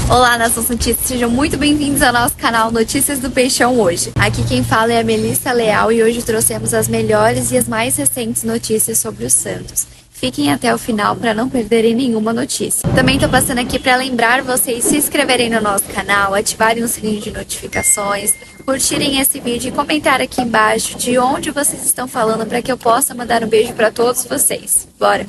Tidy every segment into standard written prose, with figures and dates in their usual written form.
Olá, Nação Santista, sejam muito bem-vindos ao nosso canal Notícias do Peixão hoje. Aqui quem fala é a Melissa Leal e hoje trouxemos as melhores e as mais recentes notícias sobre o Santos. Fiquem até o final para não perderem nenhuma notícia. Também estou passando aqui para lembrar vocês se inscreverem no nosso canal, ativarem o sininho de notificações, curtirem esse vídeo e comentar aqui embaixo de onde vocês estão falando para que eu possa mandar um beijo para todos vocês. Bora!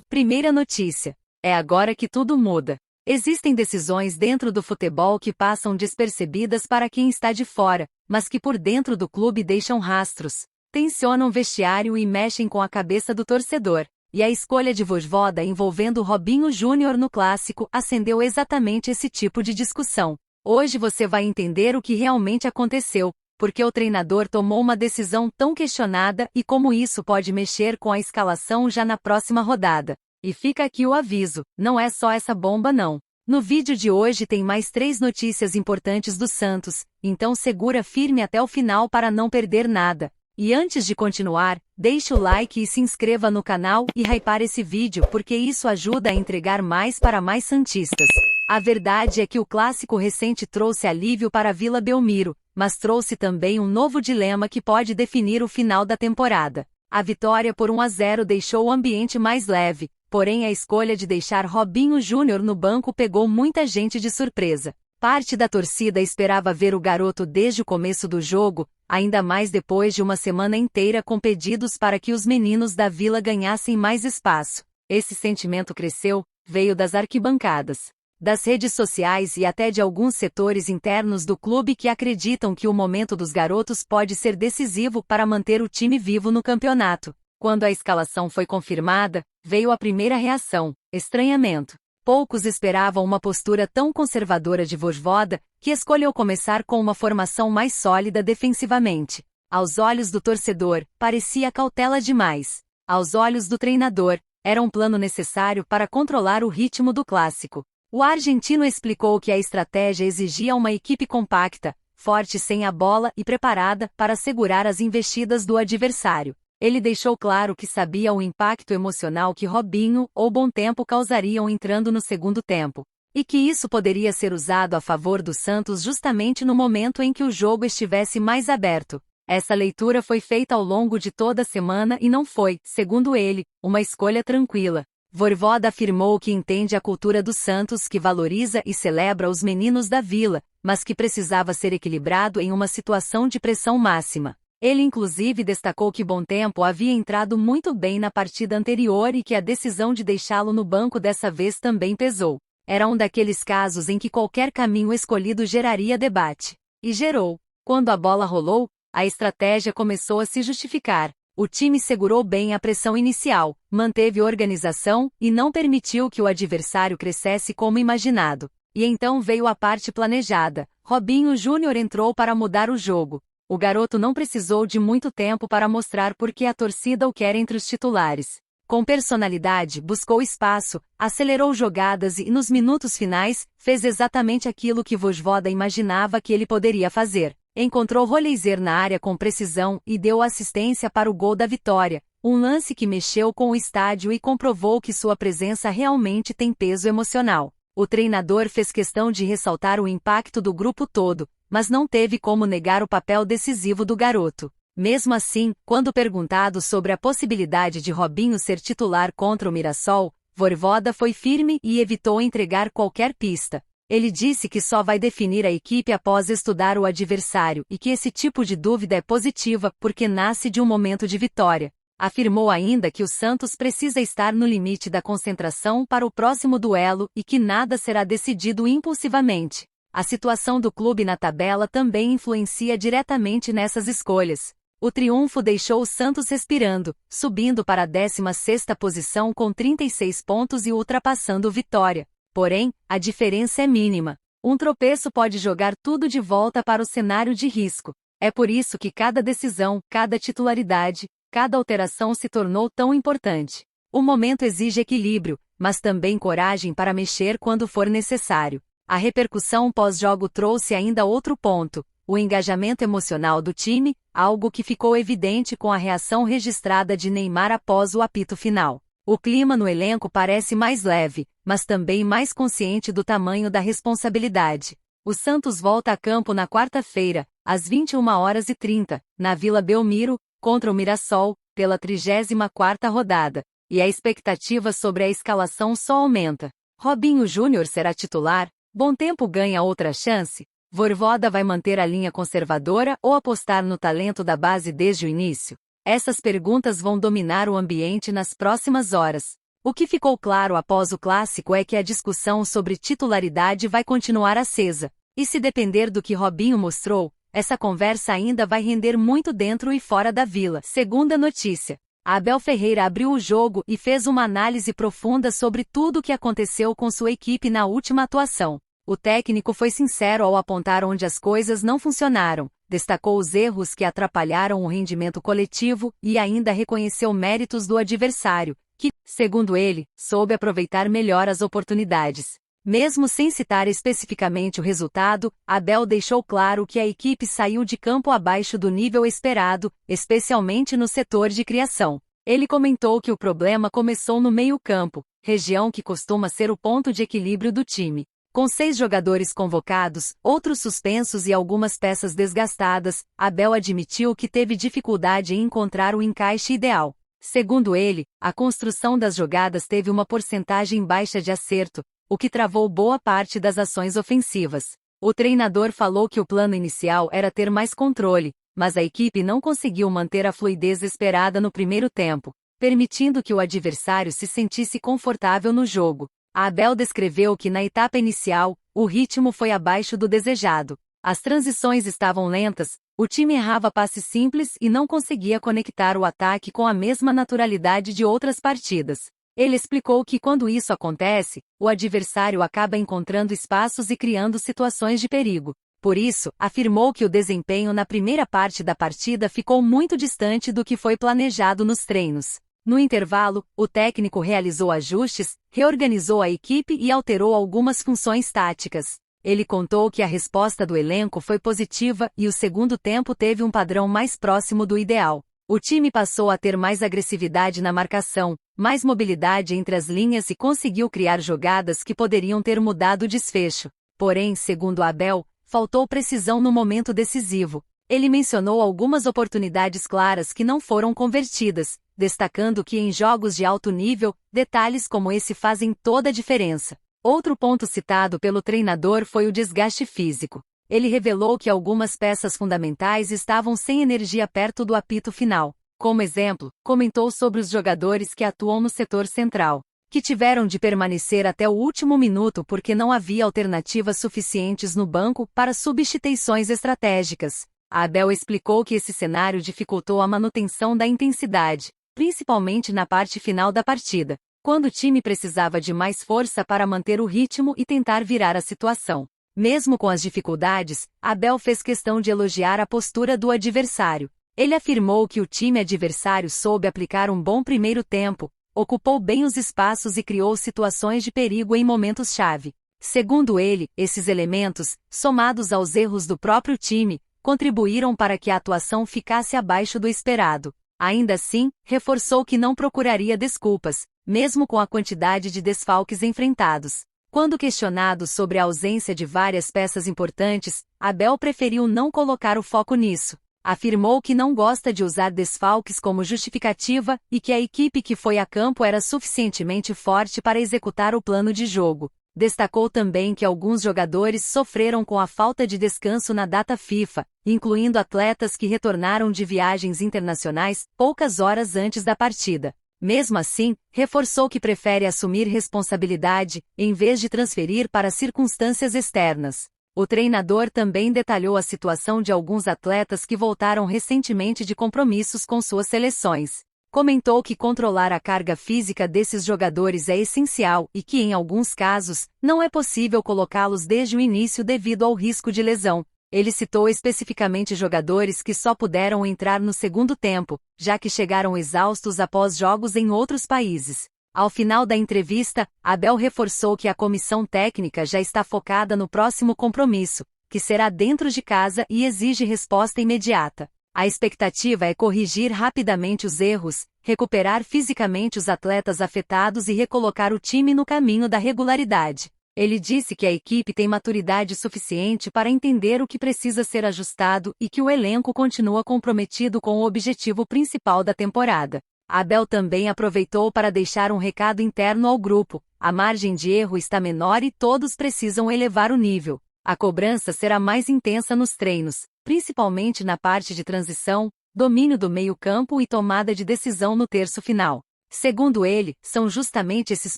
Primeira notícia. É agora que tudo muda. Existem decisões dentro do futebol que passam despercebidas para quem está de fora, mas que por dentro do clube deixam rastros, tensionam o vestiário e mexem com a cabeça do torcedor. E a escolha de Vojvoda envolvendo Robinho Júnior no clássico acendeu exatamente esse tipo de discussão. Hoje você vai entender o que realmente aconteceu, porque o treinador tomou uma decisão tão questionada e como isso pode mexer com a escalação já na próxima rodada. E fica aqui o aviso, não é só essa bomba não. No vídeo de hoje tem mais 3 notícias importantes do Santos, então segura firme até o final para não perder nada. E antes de continuar, deixe o like e se inscreva no canal e hypar esse vídeo porque isso ajuda a entregar mais para mais santistas. A verdade é que o clássico recente trouxe alívio para a Vila Belmiro, mas trouxe também um novo dilema que pode definir o final da temporada. A vitória por 1-0 deixou o ambiente mais leve. Porém a escolha de deixar Robinho Júnior no banco pegou muita gente de surpresa. Parte da torcida esperava ver o garoto desde o começo do jogo, ainda mais depois de uma semana inteira com pedidos para que os meninos da Vila ganhassem mais espaço. Esse sentimento cresceu, veio das arquibancadas, das redes sociais e até de alguns setores internos do clube que acreditam que o momento dos garotos pode ser decisivo para manter o time vivo no campeonato. Quando a escalação foi confirmada, veio a primeira reação: estranhamento. Poucos esperavam uma postura tão conservadora de Vojvoda, que escolheu começar com uma formação mais sólida defensivamente. Aos olhos do torcedor, parecia cautela demais. Aos olhos do treinador, era um plano necessário para controlar o ritmo do clássico. O argentino explicou que a estratégia exigia uma equipe compacta, forte sem a bola e preparada para segurar as investidas do adversário. Ele deixou claro que sabia o impacto emocional que Robinho ou Bom Tempo causariam entrando no segundo tempo, e que isso poderia ser usado a favor do Santos justamente no momento em que o jogo estivesse mais aberto. Essa leitura foi feita ao longo de toda a semana e não foi, segundo ele, uma escolha tranquila. Vojvoda afirmou que entende a cultura do Santos que valoriza e celebra os meninos da Vila, mas que precisava ser equilibrado em uma situação de pressão máxima. Ele inclusive destacou que Bom Tempo havia entrado muito bem na partida anterior e que a decisão de deixá-lo no banco dessa vez também pesou. Era um daqueles casos em que qualquer caminho escolhido geraria debate. E gerou. Quando a bola rolou, a estratégia começou a se justificar. O time segurou bem a pressão inicial, manteve organização e não permitiu que o adversário crescesse como imaginado. E então veio a parte planejada. Robinho Júnior entrou para mudar o jogo. O garoto não precisou de muito tempo para mostrar por que a torcida o quer entre os titulares. Com personalidade, buscou espaço, acelerou jogadas e, nos minutos finais, fez exatamente aquilo que Vojvoda imaginava que ele poderia fazer. Encontrou Roleiser na área com precisão e deu assistência para o gol da vitória, um lance que mexeu com o estádio e comprovou que sua presença realmente tem peso emocional. O treinador fez questão de ressaltar o impacto do grupo todo, mas não teve como negar o papel decisivo do garoto. Mesmo assim, quando perguntado sobre a possibilidade de Robinho ser titular contra o Mirassol, Vojvoda foi firme e evitou entregar qualquer pista. Ele disse que só vai definir a equipe após estudar o adversário e que esse tipo de dúvida é positiva porque nasce de um momento de vitória. Afirmou ainda que o Santos precisa estar no limite da concentração para o próximo duelo e que nada será decidido impulsivamente. A situação do clube na tabela também influencia diretamente nessas escolhas. O triunfo deixou o Santos respirando, subindo para a 16ª posição com 36 pontos e ultrapassando o Vitória. Porém, a diferença é mínima. Um tropeço pode jogar tudo de volta para o cenário de risco. É por isso que cada decisão, cada titularidade, cada alteração se tornou tão importante. O momento exige equilíbrio, mas também coragem para mexer quando for necessário. A repercussão pós-jogo trouxe ainda outro ponto: o engajamento emocional do time, algo que ficou evidente com a reação registrada de Neymar após o apito final. O clima no elenco parece mais leve, mas também mais consciente do tamanho da responsabilidade. O Santos volta a campo na quarta-feira, às 21h30, na Vila Belmiro, contra o Mirassol, pela 34ª rodada, e a expectativa sobre a escalação só aumenta. Robinho Júnior será titular? Bom Tempo ganha outra chance? Vojvoda vai manter a linha conservadora ou apostar no talento da base desde o início? Essas perguntas vão dominar o ambiente nas próximas horas. O que ficou claro após o clássico é que a discussão sobre titularidade vai continuar acesa. E se depender do que Robinho mostrou, essa conversa ainda vai render muito dentro e fora da Vila. Segunda notícia. Abel Ferreira abriu o jogo e fez uma análise profunda sobre tudo o que aconteceu com sua equipe na última atuação. O técnico foi sincero ao apontar onde as coisas não funcionaram, destacou os erros que atrapalharam o rendimento coletivo e ainda reconheceu méritos do adversário, que, segundo ele, soube aproveitar melhor as oportunidades. Mesmo sem citar especificamente o resultado, Abel deixou claro que a equipe saiu de campo abaixo do nível esperado, especialmente no setor de criação. Ele comentou que o problema começou no meio-campo, região que costuma ser o ponto de equilíbrio do time. Com 6 jogadores convocados, outros suspensos e algumas peças desgastadas, Abel admitiu que teve dificuldade em encontrar o encaixe ideal. Segundo ele, a construção das jogadas teve uma porcentagem baixa de acerto, o que travou boa parte das ações ofensivas. O treinador falou que o plano inicial era ter mais controle, mas a equipe não conseguiu manter a fluidez esperada no primeiro tempo, permitindo que o adversário se sentisse confortável no jogo. Abel descreveu que na etapa inicial, o ritmo foi abaixo do desejado. As transições estavam lentas, o time errava passes simples e não conseguia conectar o ataque com a mesma naturalidade de outras partidas. Ele explicou que quando isso acontece, o adversário acaba encontrando espaços e criando situações de perigo. Por isso, afirmou que o desempenho na primeira parte da partida ficou muito distante do que foi planejado nos treinos. No intervalo, o técnico realizou ajustes, reorganizou a equipe e alterou algumas funções táticas. Ele contou que a resposta do elenco foi positiva e o segundo tempo teve um padrão mais próximo do ideal. O time passou a ter mais agressividade na marcação, mais mobilidade entre as linhas e conseguiu criar jogadas que poderiam ter mudado o desfecho. Porém, segundo Abel, faltou precisão no momento decisivo. Ele mencionou algumas oportunidades claras que não foram convertidas, destacando que em jogos de alto nível, detalhes como esse fazem toda a diferença. Outro ponto citado pelo treinador foi o desgaste físico. Ele revelou que algumas peças fundamentais estavam sem energia perto do apito final. Como exemplo, comentou sobre os jogadores que atuam no setor central, que tiveram de permanecer até o último minuto porque não havia alternativas suficientes no banco para substituições estratégicas. Abel explicou que esse cenário dificultou a manutenção da intensidade, principalmente na parte final da partida, quando o time precisava de mais força para manter o ritmo e tentar virar a situação. Mesmo com as dificuldades, Abel fez questão de elogiar a postura do adversário. Ele afirmou que o time adversário soube aplicar um bom primeiro tempo, ocupou bem os espaços e criou situações de perigo em momentos-chave. Segundo ele, esses elementos, somados aos erros do próprio time, contribuíram para que a atuação ficasse abaixo do esperado. Ainda assim, reforçou que não procuraria desculpas, mesmo com a quantidade de desfalques enfrentados. Quando questionado sobre a ausência de várias peças importantes, Abel preferiu não colocar o foco nisso. Afirmou que não gosta de usar desfalques como justificativa e que a equipe que foi a campo era suficientemente forte para executar o plano de jogo. Destacou também que alguns jogadores sofreram com a falta de descanso na data FIFA, incluindo atletas que retornaram de viagens internacionais poucas horas antes da partida. Mesmo assim, reforçou que prefere assumir responsabilidade, em vez de transferir para circunstâncias externas. O treinador também detalhou a situação de alguns atletas que voltaram recentemente de compromissos com suas seleções. Comentou que controlar a carga física desses jogadores é essencial e que, em alguns casos, não é possível colocá-los desde o início devido ao risco de lesão. Ele citou especificamente jogadores que só puderam entrar no segundo tempo, já que chegaram exaustos após jogos em outros países. Ao final da entrevista, Abel reforçou que a comissão técnica já está focada no próximo compromisso, que será dentro de casa e exige resposta imediata. A expectativa é corrigir rapidamente os erros, recuperar fisicamente os atletas afetados e recolocar o time no caminho da regularidade. Ele disse que a equipe tem maturidade suficiente para entender o que precisa ser ajustado e que o elenco continua comprometido com o objetivo principal da temporada. Abel também aproveitou para deixar um recado interno ao grupo: a margem de erro está menor e todos precisam elevar o nível. A cobrança será mais intensa nos treinos, principalmente na parte de transição, domínio do meio-campo e tomada de decisão no terço final. Segundo ele, são justamente esses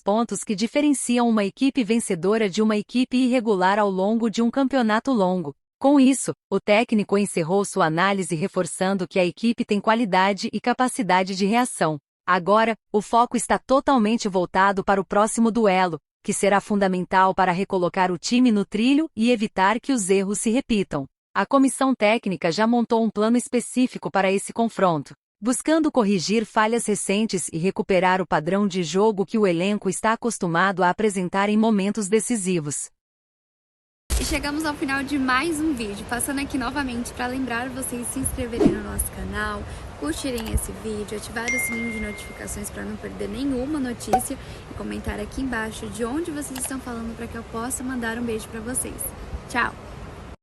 pontos que diferenciam uma equipe vencedora de uma equipe irregular ao longo de um campeonato longo. Com isso, o técnico encerrou sua análise reforçando que a equipe tem qualidade e capacidade de reação. Agora, o foco está totalmente voltado para o próximo duelo, que será fundamental para recolocar o time no trilho e evitar que os erros se repitam. A comissão técnica já montou um plano específico para esse confronto, buscando corrigir falhas recentes e recuperar o padrão de jogo que o elenco está acostumado a apresentar em momentos decisivos. E chegamos ao final de mais um vídeo, passando aqui novamente para lembrar vocês de se inscreverem no nosso canal, curtirem esse vídeo, ativar o sininho de notificações para não perder nenhuma notícia e comentar aqui embaixo de onde vocês estão falando para que eu possa mandar um beijo para vocês. Tchau!